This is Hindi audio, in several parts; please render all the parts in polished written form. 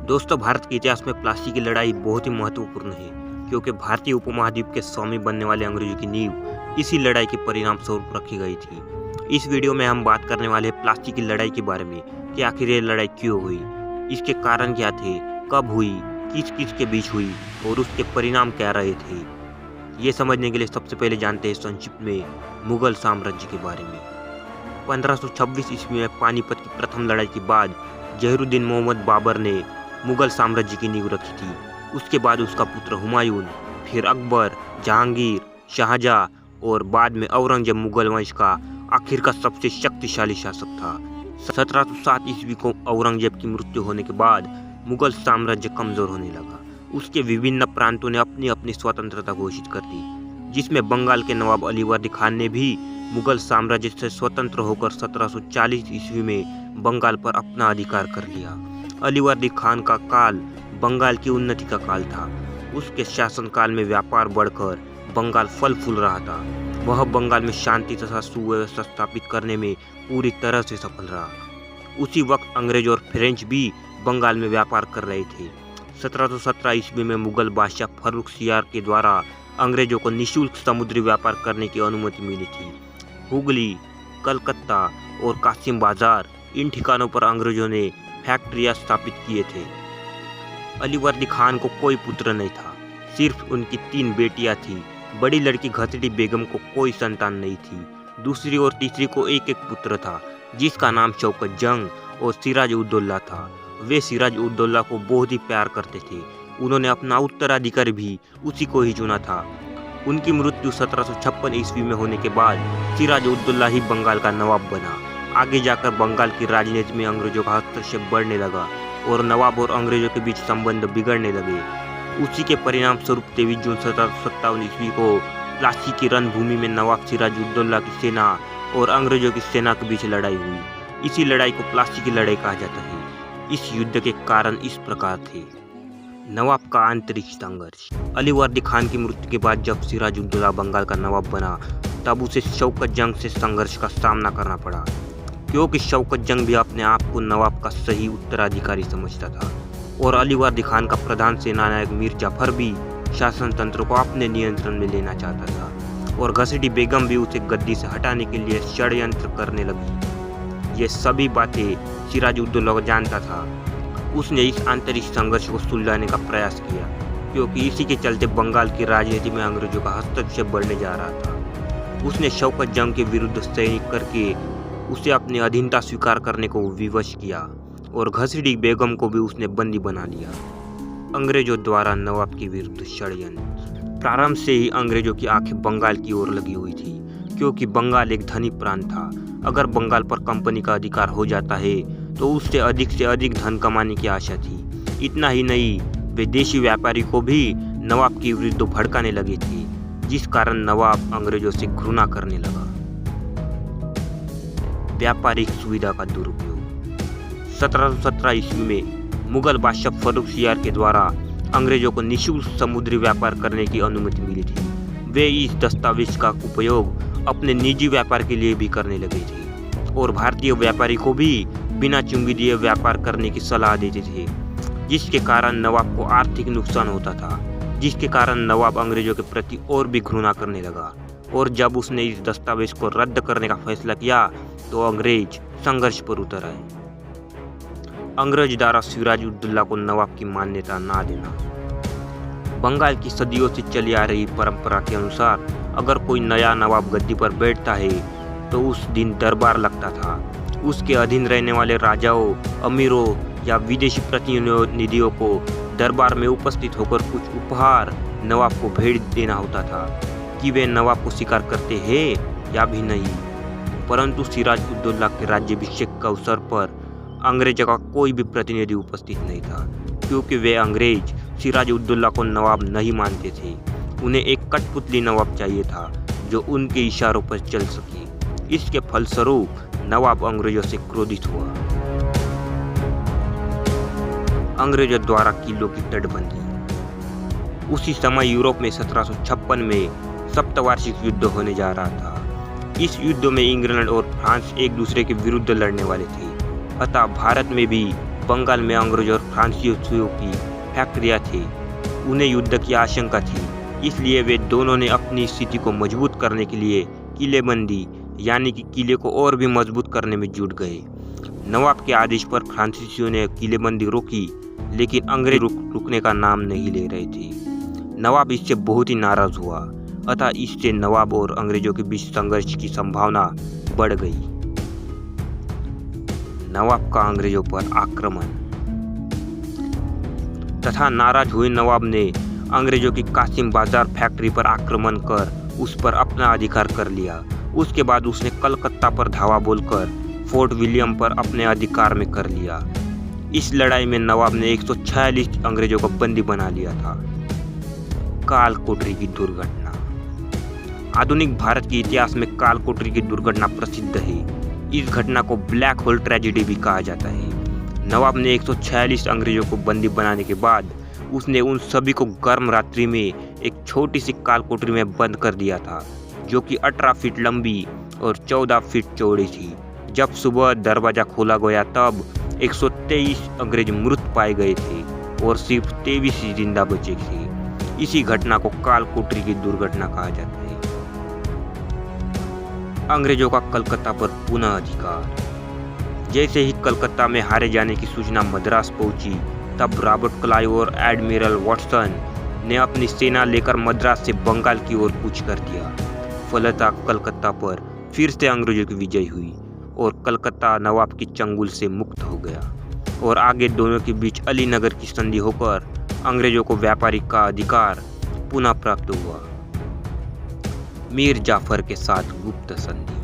दोस्तों, भारत के इतिहास में प्लासी की लड़ाई बहुत ही महत्वपूर्ण है, क्योंकि भारतीय उपमहाद्वीप के स्वामी बनने वाले अंग्रेजों की नींव इसी लड़ाई के परिणाम स्वरूप रखी गई थी। इस वीडियो में हम बात करने वाले हैं प्लासी की लड़ाई के बारे में कि आखिर ये लड़ाई क्यों हुई, इसके कारण क्या थे, कब हुई, किस किस के बीच हुई और उसके परिणाम क्या रहे थे। ये समझने के लिए सबसे पहले जानते हैं संक्षिप्त में मुगल साम्राज्य के बारे में। 1526 ईस्वी में पानीपत की प्रथम लड़ाई के बाद जहीरुद्दीन मोहम्मद बाबर ने मुगल साम्राज्य की नींव रखी थी। उसके बाद उसका पुत्र हुमायूं, फिर अकबर, जहांगीर, शाहजहां और बाद में औरंगजेब मुगल वंश का आखिर का सबसे शक्तिशाली शासक था। 1707 ईस्वी को औरंगजेब की मृत्यु होने के बाद मुगल साम्राज्य कमजोर होने लगा। उसके विभिन्न प्रांतों ने अपनी अपनी स्वतंत्रता घोषित कर दी, जिसमें बंगाल के नवाब अलीवर्दी खान ने भी मुगल साम्राज्य से स्वतंत्र होकर 1740 ईस्वी में बंगाल पर अपना अधिकार कर लिया। अलीवर्दी खान का काल बंगाल की उन्नति का काल था। उसके शासनकाल में व्यापार बढ़कर बंगाल फल फूल रहा था। वह बंगाल में शांति तथा सुव्यवस्था स्थापित करने में पूरी तरह से सफल रहा। उसी वक्त अंग्रेज और फ्रेंच भी बंगाल में व्यापार कर रहे थे। 1717 ईस्वी में मुगल बादशाह फर्रुख सियार के द्वारा अंग्रेजों को निःशुल्क समुद्री व्यापार करने की अनुमति मिली थी। हुगली, कलकत्ता और कासिम बाजार, इन ठिकानों पर अंग्रेजों ने फैक्ट्रियां स्थापित किए थे। अलीवर्दी खान को कोई पुत्र नहीं था, सिर्फ उनकी 3 बेटियां थीं। बड़ी लड़की घसडी बेगम को कोई संतान नहीं थी। दूसरी और तीसरी को एक एक पुत्र था, जिसका नाम शौकत जंग और सिराज उद्दौला था। वे सिराज उद्दौला को बहुत ही प्यार करते थे। उन्होंने अपना उत्तराधिकारी भी उसी को ही चुना था। उनकी मृत्यु 1756 ईस्वी में होने के बाद सिराज उद्दौला ही बंगाल का नवाब बना। आगे जाकर बंगाल की राजनीति में अंग्रेजों का हस्तक्षेप बढ़ने लगा और नवाब और अंग्रेजों के बीच संबंध बिगड़ने लगे। उसी के परिणाम स्वरूप 23 जून 1757 ईस्वी को प्लासी की रणभूमि में नवाब सिराज उद्दौला की सेना और अंग्रेजों की सेना के बीच लड़ाई हुई। इसी लड़ाई को प्लासी की लड़ाई कहा जाता है। इस युद्ध के कारण इस प्रकार थे। नवाब का आंतरिक संघर्ष। अलीवर्दी खान की मृत्यु के बाद जब सिराज उद्दौला बंगाल का नवाब बना, तब उसे शौकत जंग से संघर्ष का सामना करना पड़ा, क्योंकि शौकत जंग भी अपने आप को नवाब का सही उत्तराधिकारी समझता था और अलीवर्दी खान का प्रधान सेनानायक मीर जाफर भी शासन तंत्र को अपने नियंत्रण में लेना चाहता था और घसडी बेगम भी उसे गद्दी से हटाने के लिए षड्यंत्र करने लगी। ये सभी बातें सिराज उद्दौला जानता था। उसने इस आंतरिक संघर्ष को सुलझाने का प्रयास किया, क्योंकि इसी के चलते बंगाल की राजनीति में अंग्रेजों का हस्तक्षेप बढ़ने जा रहा था। उसने शौकत जंग के विरुद्ध सैनिक करके उसे अपनी अधीनता स्वीकार करने को विवश किया और घसडी बेगम को भी उसने बंदी बना लिया। अंग्रेजों द्वारा नवाब के विरुद्ध षड्यंत्र। प्रारंभ से ही अंग्रेजों की आंखें बंगाल की ओर लगी हुई थी, क्योंकि बंगाल एक धनी प्रांत था। अगर बंगाल पर कंपनी का अधिकार हो जाता है तो उससे अधिक धन कमाने की आशा थी। इतना ही नहीं, विदेशी व्यापारी को भी नवाब के विरुद्ध भड़काने लगे थे, जिस कारण नवाब अंग्रेजों से घृणा करने लगा। व्यापारिक सुविधा का दुरुपयोग। 1717 ईस्वी में मुगल बादशाह फर्रुख सियार के द्वारा अंग्रेजों को निःशुल्क समुद्री व्यापार करने की अनुमति मिली थी। वे इस दस्तावेज का उपयोग अपने निजी व्यापार के लिए भी करने लगे थे और भारतीय व्यापारी को भी बिना चुंगी दिए व्यापार करने की सलाह देते थे, जिसके कारण नवाब को आर्थिक नुकसान होता था, जिसके कारण नवाब अंग्रेजों के प्रति और भी घृणा करने लगा। और जब उसने इस दस्तावेज को रद्द करने का फैसला किया तो अंग्रेज संघर्ष पर उतर आए। अंग्रेज द्वारा सिराज उद्दौला को नवाब की मान्यता ना देना। बंगाल की सदियों से चली आ रही परंपरा के अनुसार अगर कोई नया नवाब गद्दी पर बैठता है तो उस दिन दरबार लगता था। उसके अधीन रहने वाले राजाओं, अमीरों या विदेशी प्रतिनिधियों को दरबार में उपस्थित होकर कुछ उपहार नवाब को भेंट देना होता था कि वे नवाब को स्वीकार करते हैं या भी नहीं। परंतु सिराज उद्दौला के राज्याभिषेक के अवसर पर अंग्रेजों का कोई भी प्रतिनिधि उपस्थित नहीं था, क्योंकि वे अंग्रेज सिराज उद्दौला को नवाब नहीं मानते थे। उन्हें एक कठपुतली नवाब चाहिए था जो उनके इशारों पर चल सके। इसके फलस्वरूप नवाब अंग्रेजों से क्रोधित हुआ। अंग्रेजों द्वारा किलों की तटबंदी। उसी समय यूरोप में 1756 में सप्तवार्षिक युद्ध होने जा रहा था। इस युद्ध में इंग्लैंड और फ्रांस एक दूसरे के विरुद्ध लड़ने वाले थे, अतः भारत में भी बंगाल में अंग्रेजों और फ्रांसीसियों की फैक्ट्रियाँ थी। उन्हें युद्ध की आशंका थी, इसलिए वे दोनों ने अपनी स्थिति को मजबूत करने के लिए किलेबंदी यानी कि किले को और भी मजबूत करने में जुट गए। नवाब के आदेश पर फ्रांसीसियों ने किलेबंदी रोकी, लेकिन अंग्रेज रुकने का नाम नहीं ले रहे थे। नवाब इससे बहुत ही नाराज हुआ, अतः इससे नवाब और अंग्रेजों के बीच संघर्ष की संभावना बढ़ गई। नवाब का अंग्रेजों पर आक्रमण तथा नाराज हुए नवाब ने अंग्रेजों की कासिम बाजार फैक्ट्री पर आक्रमण कर उस पर अपना अधिकार कर लिया। उसके बाद उसने कलकत्ता पर धावा बोलकर फोर्ट विलियम पर अपने अधिकार में कर लिया। इस लड़ाई में नवाब ने 146 अंग्रेजों को बंदी बना लिया था। काल कोठरी की दुर्घटना। आधुनिक भारत के इतिहास में काल कोठरी की दुर्घटना प्रसिद्ध है। इस घटना को ब्लैक होल ट्रेजेडी भी कहा जाता है। नवाब ने 146 अंग्रेजों को बंदी बनाने के बाद उसने उन सभी को गर्म रात्रि में एक छोटी सी काल कोठरी में बंद कर दिया था, जो कि 18 फीट लंबी और 14 फीट चौड़ी थी। जब सुबह दरवाजा खोला गया तब 123 अंग्रेज मृत पाए गए थे और सिर्फ 23 ही जिंदा बचे थे। इसी घटना को काल कोठरी की दुर्घटना कहा जाता है। अंग्रेजों का कलकत्ता पर पुनः अधिकार। जैसे ही कलकत्ता में हारे जाने की सूचना मद्रास पहुंची, तब रॉबर्ट क्लाइव और एडमिरल वाटसन ने अपनी सेना लेकर मद्रास से बंगाल की ओर कूच कर दिया। फलतः कलकत्ता पर फिर से अंग्रेजों की विजय हुई और कलकत्ता नवाब की चंगुल से मुक्त हो गया और आगे दोनों के बीच अलीनगर की संधि होकर अंग्रेजों को व्यापारिक का अधिकार पुनः प्राप्त हुआ। मीर जाफर के साथ गुप्त संधि।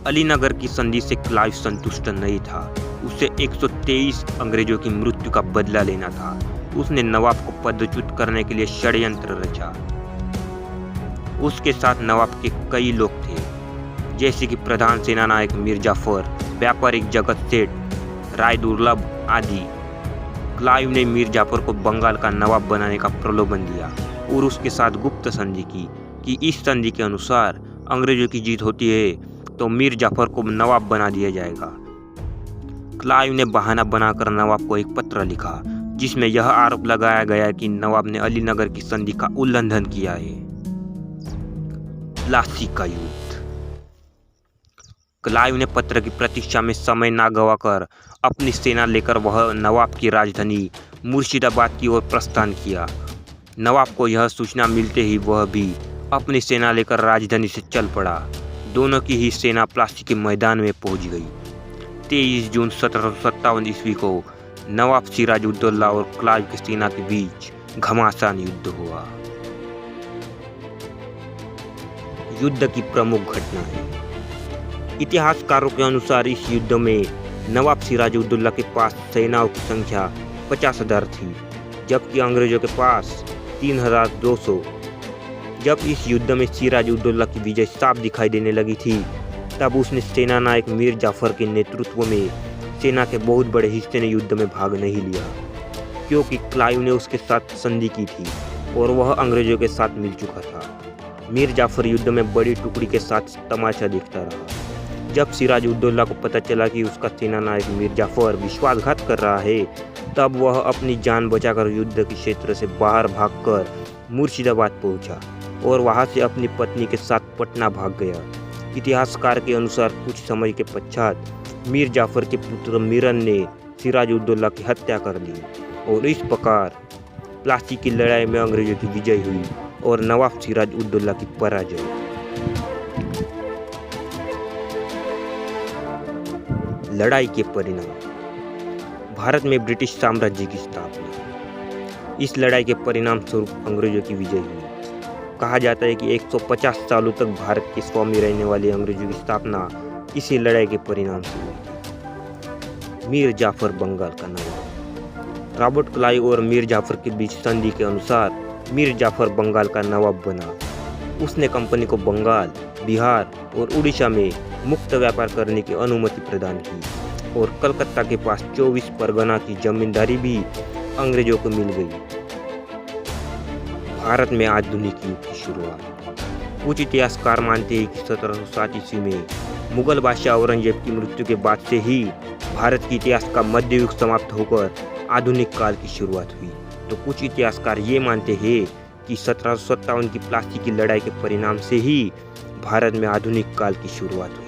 अलीनगर की संधि से क्लाइव संतुष्ट नहीं था। उसे 123 अंग्रेजों की मृत्यु का बदला लेना था। उसने नवाब को पदच्युत करने के लिए षड्यंत्र रचा। उसके साथ नवाब के कई लोग थे, जैसे कि प्रधान सेना नायक मीर जाफर, व्यापारिक जगत सेठ राय दुर्लभ आदि। क्लाइव ने मीर जाफर को बंगाल का नवाब बनाने का प्रलोभन दिया और उसके साथ गुप्त संधि की कि इस संधि के अनुसार अंग्रेजों की जीत होती है तो मीर जाफर को नवाब बना दिया जाएगा। क्लाइव ने बहाना बनाकर नवाब को एक पत्र लिखा, जिसमें यह आरोप लगाया गया कि नवाब ने अलीनगर की संधि का उल्लंघन किया है। प्लासी का युद्ध। क्लाइव ने पत्र की प्रतीक्षा में समय न गवाकर अपनी सेना लेकर वह नवाब की राजधानी मुर्शिदाबाद की ओर प्रस्थान किया। नवाब को यह सूचना मिलते ही वह भी अपनी सेना लेकर राजधानी से चल पड़ा। दोनों की ही सेना प्लासी के मैदान में पहुंच गई। 23 जून 1757 ईस्वी को नवाब सिराजुद्दौला और क्लाइव की सेना के बीच घमासान युद्ध हुआ। युद्ध की प्रमुख घटनाएं। इतिहासकारों के अनुसार इस युद्ध में नवाब सिराजुद्दौला के पास सेनाओं की संख्या 50,000 थी, जबकि अंग्रेजों के पास 3,200। जब इस युद्ध में सिराजुद्दौला की विजय साफ दिखाई देने लगी थी, तब उसने सेना नायक मीर जाफर के नेतृत्व में सेना के बहुत बड़े हिस्से ने युद्ध में भाग नहीं लिया, क्योंकि क्लाइव ने उसके साथ संधि की थी और वह अंग्रेजों के साथ मिल चुका था। मीर जाफर युद्ध में बड़ी टुकड़ी के साथ तमाशा देखता रहा। जब सिराजुद्दौला को पता चला कि उसका सेना नायक मीर जाफर विश्वासघात कर रहा है, तब वह अपनी जान बचाकर युद्ध के क्षेत्र से बाहर भागकर मुर्शिदाबाद पहुंचा और वहां से अपनी पत्नी के साथ पटना भाग गया। इतिहासकार के अनुसार कुछ समय के पश्चात मीर जाफर के पुत्र मीरन ने सिराजुद्दौला की हत्या कर दी और इस प्रकार प्लासी की लड़ाई में अंग्रेजों की विजय हुई और नवाब सिराजुद्दौला की पराजय। लड़ाई के परिणाम। भारत में ब्रिटिश साम्राज्य की स्थापना। इस लड़ाई के परिणाम स्वरूप अंग्रेजों की विजय हुई। कहा जाता है कि 150 सालों तक भारत के स्वामी रहने वाले अंग्रेजों की स्थापना इसी लड़ाई के परिणाम से हुई। मीर जाफर बंगाल का नवाब। रॉबर्ट क्लाइव और मीर जाफर के बीच संधि के अनुसार मीर जाफर बंगाल का नवाब बना। उसने कंपनी को बंगाल, बिहार और उड़ीसा में मुक्त व्यापार करने की अनुमति प्रदान की और कलकत्ता के पास 24 परगना की जमींदारी भी अंग्रेजों को मिल गई। भारत में आधुनिक युग की शुरुआत। कुछ इतिहासकार मानते हैं कि 1707 ईस्वी में मुगल बादशाह औरंगजेब की मृत्यु के बाद से ही भारत के इतिहास का मध्य युग समाप्त होकर आधुनिक काल की शुरुआत हुई। तो कुछ इतिहासकार ये मानते हैं कि 1757 की प्लासी की लड़ाई के परिणाम से ही भारत में आधुनिक काल की शुरुआत हुई।